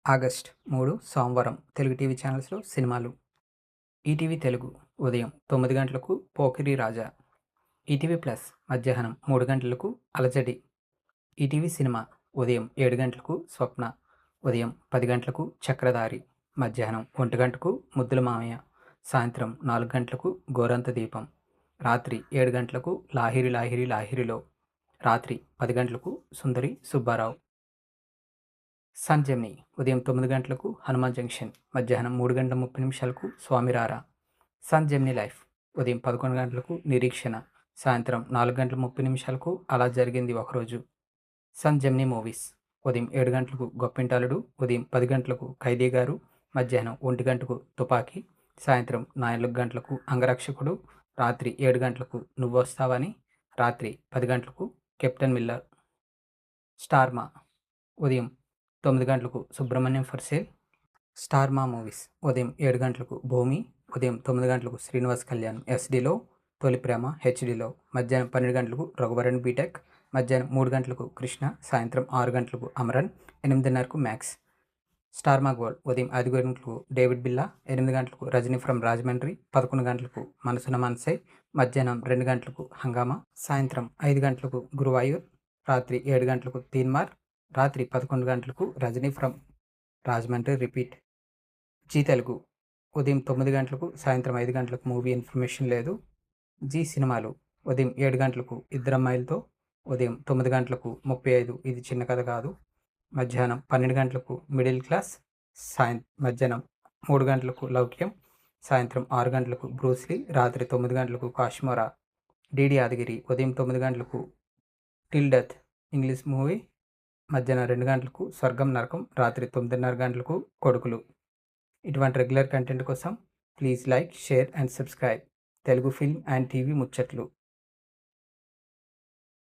August 3 సోమవారం Telugu TV ఛానల్స్లో సినిమాలు. ఈటీవీ తెలుగు ఉదయం 9 గంటలకు పోకిరి రాజా. ఈటీవీ ప్లస్ మధ్యాహ్నం 3 గంటలకు అలజడి. ఈటీవీ సినిమా ఉదయం 7 గంటలకు స్వప్న, ఉదయం 10 గంటలకు చక్రధారి, మధ్యాహ్నం 1 గంటకు ముద్దుల మామయ్య, సాయంత్రం 4 గంటలకు గోరంత దీపం, రాత్రి 7 గంటలకు లాహిరి లాహిరి లాహిరిలో, రాత్రి 10 గంటలకు సుందరి సుబ్బారావు. సన్ జెమినీ ఉదయం 9 గంటలకు హనుమాన్ జంక్షన్, మధ్యాహ్నం 3 గంటల 30 నిమిషాలకు స్వామిరారా. సన్ జెమినీ లైఫ్ ఉదయం 11 గంటలకు నిరీక్షణ, సాయంత్రం 4 గంటల 30 నిమిషాలకు అలా జరిగింది ఒకరోజు. సన్ జెమినీ మూవీస్ ఉదయం 7 గంటలకు గొప్పింటాలుడు, ఉదయం 10 గంటలకు ఖైదీ గారు, మధ్యాహ్నం 1 గంటకు తుపాకీ, సాయంత్రం 4 గంటలకు అంగరక్షకుడు, రాత్రి 7 గంటలకు నువ్వొస్తావని, రాత్రి 10 గంటలకు కెప్టెన్ మిల్లర్. స్టార్మా ఉదయం 9 గంటలకు సుబ్రహ్మణ్యం ఫర్ సేల్. స్టార్ మా మూవీస్ ఉదయం 7 గంటలకు భూమి, ఉదయం 9 గంటలకు శ్రీనివాస్ కళ్యాణ్ ఎస్డీలో, తొలి ప్రేమ హెచ్డీలో, మధ్యాహ్నం 12 గంటలకు రఘువరన్ బీటెక్, మధ్యాహ్నం 3 గంటలకు కృష్ణ, సాయంత్రం 6 గంటలకు అమరన్, 8:30కు మ్యాక్స్. స్టార్ మా గోల్డ్ ఉదయం 5 గంటలకు డేవిడ్ బిల్లా, 8 గంటలకు రజనీ ఫ్రమ్ రాజమండ్రి, 11 గంటలకు మనసున మనసై, మధ్యాహ్నం 2 గంటలకు హంగామా, సాయంత్రం 5 గంటలకు గురువాయూర్, రాత్రి 7 గంటలకు తీన్మార్, రాత్రి 11 గంటలకు రజనీ ఫ్రమ్ రాజమండ్రి రిపీట్. జీ తెలుగు ఉదయం 9 గంటలకు, సాయంత్రం 5 గంటలకు మూవీ ఇన్ఫర్మేషన్ లేదు. జీ సినిమాలు ఉదయం 7 గంటలకు ఇద్దరమ్మాయిలతో, ఉదయం 9 గంటలకు 35 ఇది చిన్న కథ కాదు, మధ్యాహ్నం 12 గంటలకు మిడిల్ క్లాస్, మధ్యాహ్నం 3 గంటలకు లౌక్యం, సాయంత్రం 6 గంటలకు బ్రూస్లీ, రాత్రి 9 గంటలకు కాశ్మోరా. డిడి యాదగిరి ఉదయం 9 గంటలకు టిల్ డెత్ ఇంగ్లీష్ మూవీ, మధ్యాహ్నం 2 గంటలకు స్వర్గం నరకం, రాత్రి 9:30 గంటలకు కొడుకులు. ఇటువంటి రెగ్యులర్ కంటెంట్ కోసం please like, share and subscribe Telugu film and TV ముచ్చట్లు.